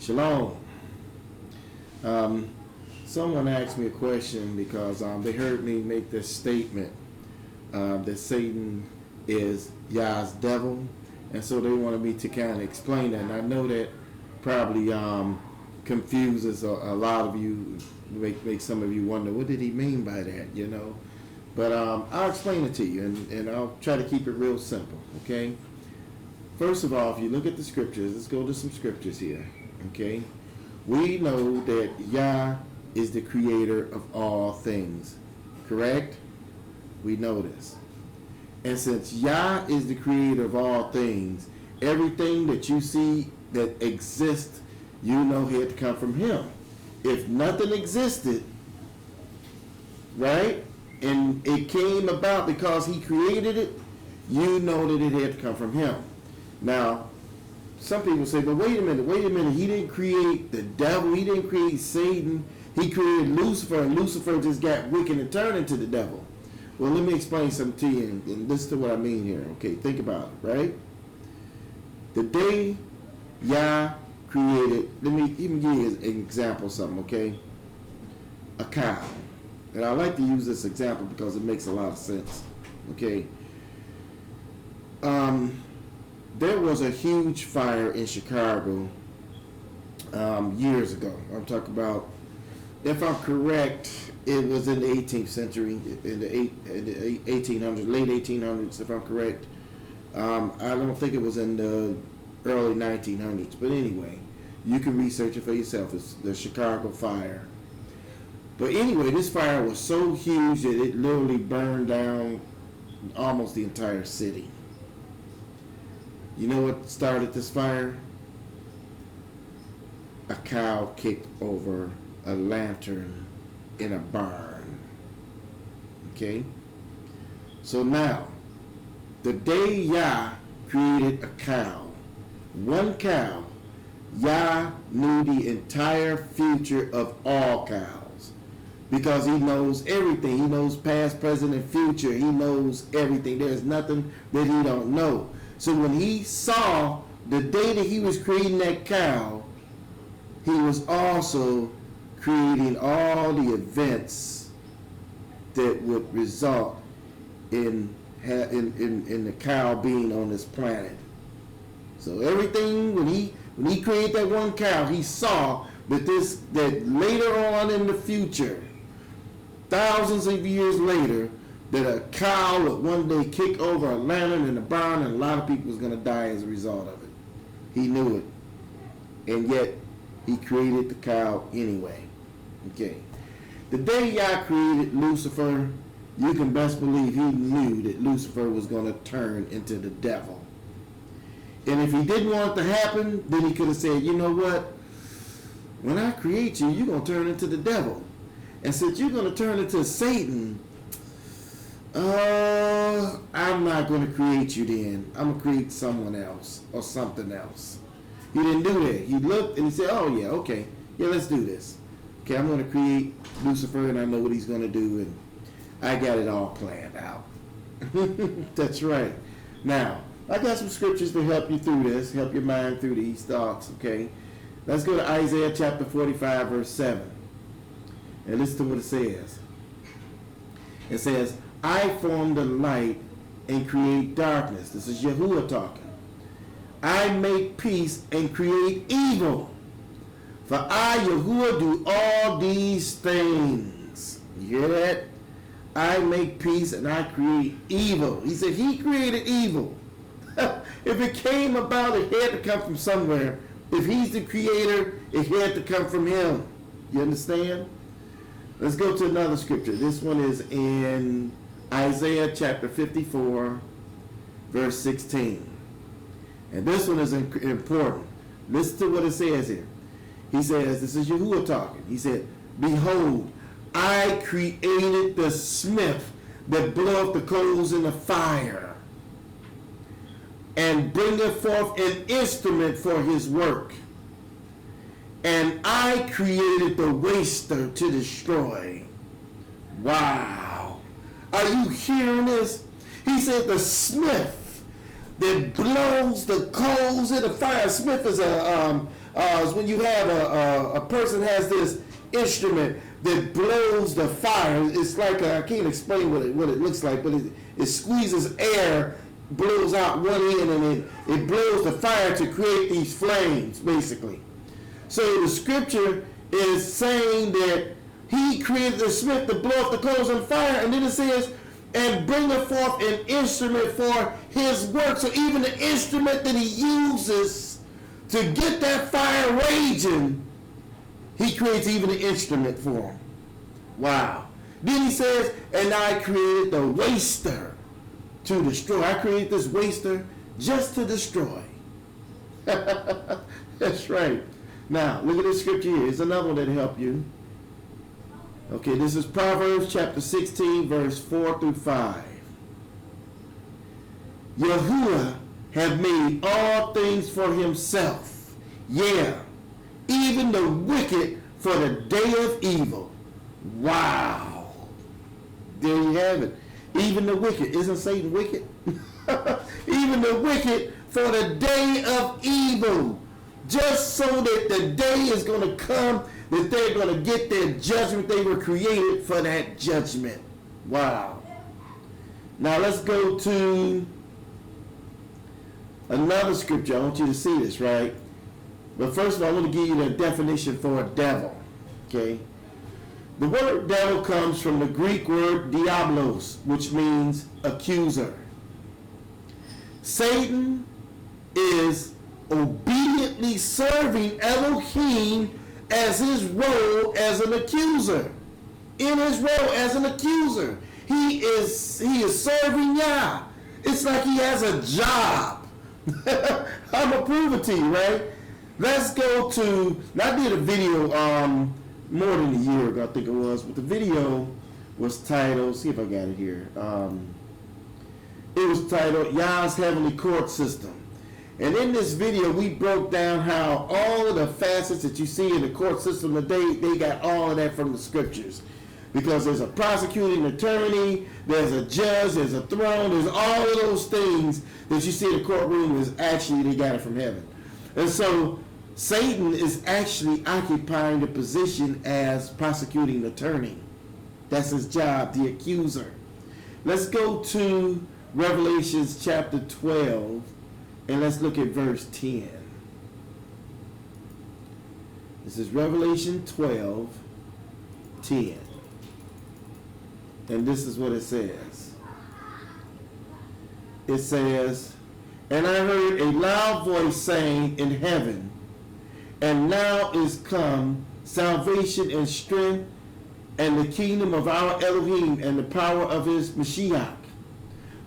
Shalom. Someone asked me a question because they heard me make this statement that Satan is Yah's devil, and so they wanted me to kind of explain that. And I know that probably confuses a lot of you, make some of you wonder, what did he mean by that, you know? But I'll explain it to you, and I'll try to keep it real simple, okay? First of all, if you look at the scriptures, let's go to some scriptures here, okay? We know that Yah is the creator of all things, correct? We know this. And since Yah is the creator of all things, everything that you see that exists, you know had to come from him. If nothing existed, right, and it came about because he created it, you know that it had to come from him. Now, some people say, but wait a minute, he didn't create the devil, he didn't create Satan, he created Lucifer, and Lucifer just got wicked and turned into the devil. Well, let me explain something to you, and listen to what I mean here, okay? Think about it, right? The day Yah created, let me even give you an example of something, okay? A cow. And I like to use this example because it makes a lot of sense, okay? There was a huge fire in Chicago years ago. I'm talking about, if I'm correct, it was in the 18th century, in the 1800s, late 1800s, if I'm correct. I don't think it was in the early 1900s, but anyway, you can research it for yourself. It's the Chicago fire. But anyway, this fire was so huge that it literally burned down almost the entire city. You know what started this fire? A cow kicked over a lantern in a barn. Okay? So now, the day Yah created a cow, one cow, Yah knew the entire future of all cows. Because he knows everything. He knows past, present, and future. He knows everything. There's nothing that he don't know. So when he saw the day that he was creating that cow, he was also creating all the events that would result in the cow being on this planet. So everything, when he created that one cow, he saw that later on in the future, thousands of years later, that a cow would one day kick over a lantern in a barn, and a lot of people was going to die as a result of it. He knew it. And yet, he created the cow anyway. Okay. The day Yah created Lucifer, you can best believe he knew that Lucifer was going to turn into the devil. And if he didn't want it to happen, then he could have said, you know what? When I create you, you're going to turn into the devil. And since you're going to turn into Satan, I'm not going to create you then. I'm going to create someone else or something else. He didn't do that. He looked and he said, oh yeah, okay. Yeah, let's do this. Okay, I'm going to create Lucifer and I know what he's going to do, and I got it all planned out. That's right. Now, I got some scriptures to help you through this, help your mind through these thoughts, okay? Let's go to Isaiah chapter 45, verse 7. And listen to what it says. It says, I form the light and create darkness. This is Yahuwah talking. I make peace and create evil. For I, Yahuwah, do all these things. You hear that? I make peace and I create evil. He said he created evil. If it came about, it had to come from somewhere. If he's the creator, it had to come from him. You understand? Let's go to another scripture. This one is in Isaiah chapter 54, verse 16. And this one is important. Listen to what it says here. He says, this is Yahuwah talking. He said, behold, I created the smith that bloweth the coals in the fire, and bringeth forth an instrument for his work. And I created the waster to destroy. Wow. Are you hearing this? He said the smith that blows the coals in the fire. Smith is a is when you have a person has this instrument that blows the fire. It's like I can't explain what it looks like, but it squeezes air, blows out one end, and it blows the fire to create these flames, basically. So the scripture is saying that he created the smith to blow up the coals on fire, and then it says, and bringeth forth an instrument for his work. So even the instrument that he uses to get that fire raging, he creates even an instrument for him. Wow. Then he says, and I created the waster to destroy. I created this waster just to destroy. That's right. Now, look at this scripture here. Here's another one that'll help you. Okay, this is Proverbs chapter 16, verse 4 through 5. Yahuwah have made all things for himself. Yeah, even the wicked for the day of evil. Wow. There you have it. Even the wicked. Isn't Satan wicked? Even the wicked for the day of evil. Just so that the day is going to come that they're going to get their judgment. They were created for that judgment. Wow. Now let's go to another scripture. I want you to see this, right? But first of all, I want to give you the definition for a devil. Okay? The word devil comes from the Greek word diablos, which means accuser. Satan is obediently serving Elohim as his role as an accuser. In his role as an accuser, he is serving Yah. It's like he has a job. I'm gonna prove it to you, right? Let's go to. I did a video more than a year ago, I think it was, but the video was titled. See if I got it here. It was titled Yah's Heavenly Court System. And in this video, we broke down how all of the facets that you see in the court system today, they got all of that from the scriptures. Because there's a prosecuting attorney, there's a judge, there's a throne, there's all of those things that you see in the courtroom is actually, they got it from heaven. And so Satan is actually occupying the position as prosecuting attorney. That's his job, the accuser. Let's go to Revelations chapter 12. And let's look at verse 10. This is Revelation 12, 10. And this is what it says. It says, and I heard a loud voice saying in heaven, and now is come salvation and strength and the kingdom of our Elohim and the power of his Mashiach.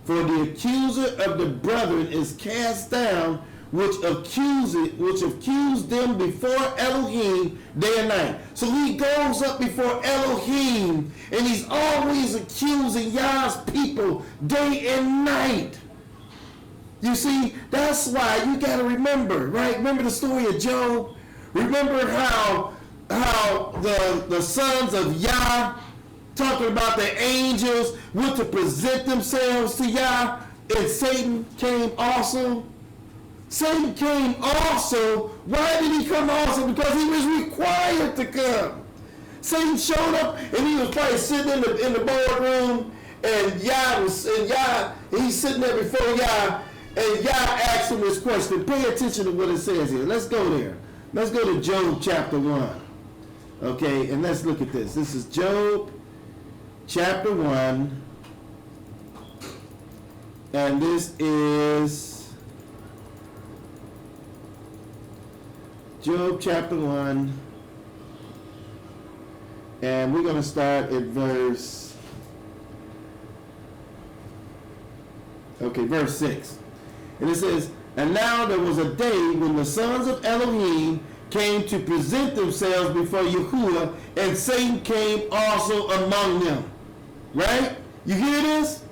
For the accuser of the brethren is cast down, which accused them before Elohim day and night. So he goes up before Elohim, and he's always accusing Yah's people day and night. You see, that's why you got to remember, right? Remember the story of Job? Remember how the sons of Yah, talking about the angels, went to present themselves to Yah, and Satan came also. Satan came also. Why did he come also? Because he was required to come. Satan showed up, and he was probably sitting in the boardroom, and he's sitting there before Yah, and Yah asked him this question. Pay attention to what it says here. Let's go there. Let's go to Job chapter 1. Okay, and let's look at this. This is Job chapter 1, and this is Job chapter 1, and we're going to start at verse 6. And it says, and now there was a day when the sons of Elohim came to present themselves before Yahuwah, and Satan came also among them. Right? You hear this?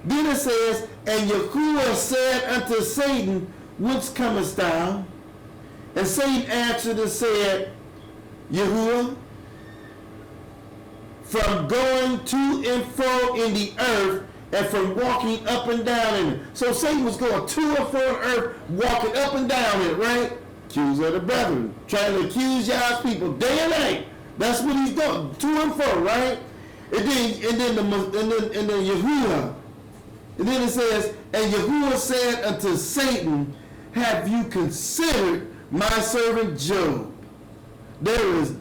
Then it says, and Yahuwah said unto Satan, whence comest thou? And Satan answered and said, Yahuwah, from going to and fro in the earth, and from walking up and down in it. So Satan was going to and fro in the earth, walking up and down in it, right? accuser of the brethren, trying to accuse y'all's people day and night. That's what he's doing, to and fro, right? And then Yahuwah, and then it says, and Yahuwah said unto Satan, have you considered my servant Job? There is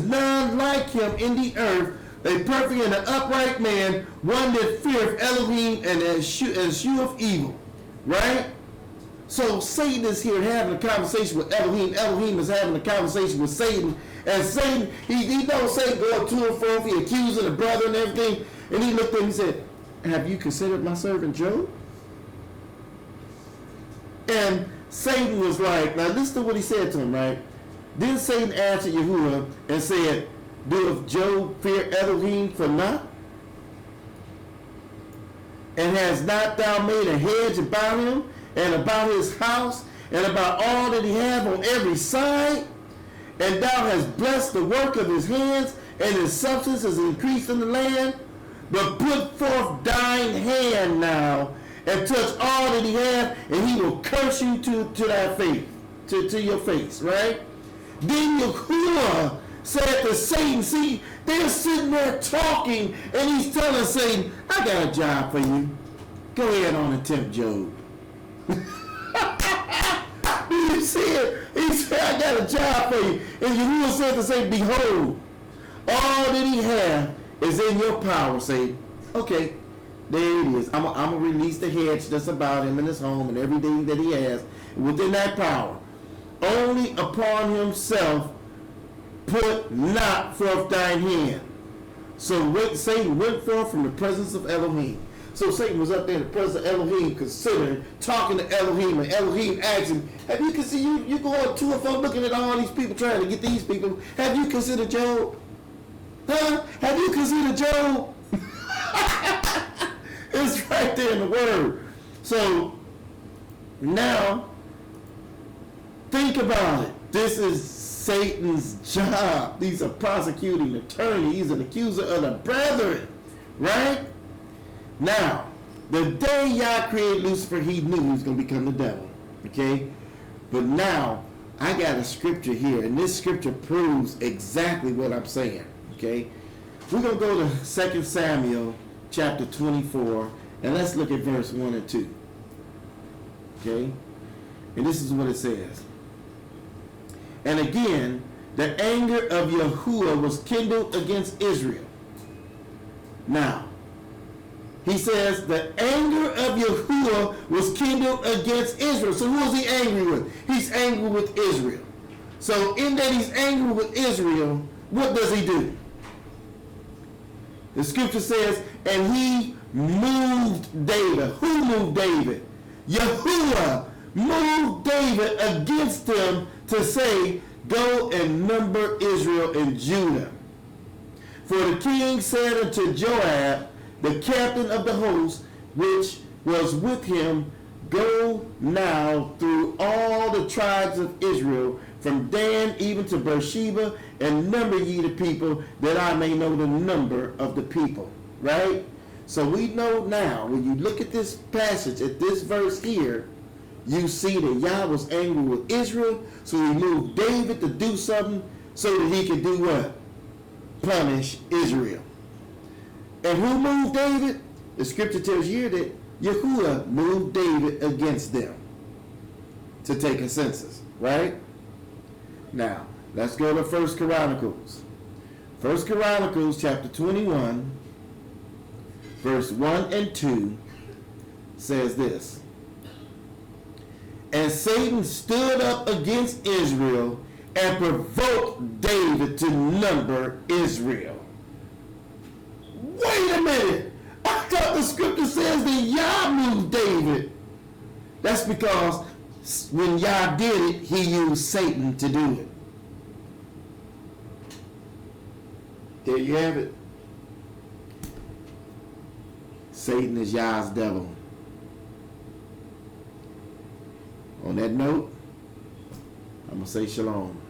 none like him in the earth, a perfect and an upright man, one that feareth Elohim and escheweth evil. Right? So Satan is here having a conversation with Elohim. Elohim is having a conversation with Satan. And Satan, he knows Satan going to and fro, he accusing the brother and everything. And he looked at him and said, have you considered my servant Job? And Satan was like, now listen to what he said to him, right? Then Satan answered Yahuwah and said, doeth Job fear Elohim for naught? And has not thou made a hedge about him, and about his house, and about all that he hath on every side? And thou hast blessed the work of his hands, and his substance is increased in the land? But put forth thine hand now, and touch all that he hath, and he will curse you to thy face, to your face, right? Then Yahuwah said to Satan, see, they're sitting there talking, and he's telling Satan, I got a job for you. Go ahead on and tempt Job. You see it? He said, I got a job for you. And Yahuwah said to Satan, behold, all that he hath is in your power. Say, okay, there it is. I'm going to release the hedge that's about him and his home and everything that he has within that power. Only upon himself put not forth thine hand. So Satan went forth from the presence of Elohim. So Satan was up there in the presence of Elohim, considering, talking to Elohim, and Elohim asked him, have you considered, you going to and fro looking at all these people, trying to get these people, have you considered Job? Huh? Have you considered Job? It's right there in the word. So now, think about it. This is Satan's job. He's a prosecuting attorney. He's an accuser of the brethren. Right? Now, the day Yah created Lucifer, he knew he was going to become the devil. Okay? But now, I got a scripture here, and this scripture proves exactly what I'm saying. Okay? We're going to go to 2 Samuel chapter 24, and let's look at verse 1 and 2. Okay? And this is what it says. And again, the anger of Yahuwah was kindled against Israel. Now, he says the anger of Yahuwah was kindled against Israel. So who is he angry with? He's angry with Israel. So in that he's angry with Israel, what does he do? The scripture says, and he moved David. Who moved David? Yahuwah moved David against him to say, go and number Israel and Judah. For the king said unto Joab, the captain of the host, which was with him, go now through all the tribes of Israel, from Dan even to Beersheba, and number ye the people, that I may know the number of the people. Right? So we know now, when you look at this passage, at this verse here, you see that Yah was angry with Israel, so he moved David to do something so that he could do what? Punish Israel. And who moved David? The scripture tells you that Yahuwah moved David against them to take a census, right? Now, let's go to 1 Chronicles. 1 Chronicles chapter 21, verse 1 and 2 says this. And Satan stood up against Israel and provoked David to number Israel. Wait a minute. I thought the scripture says that Yah moved David. That's because when Yah did it, he used Satan to do it. There you have it. Satan is Yah's devil. On that note, I'm going to say shalom.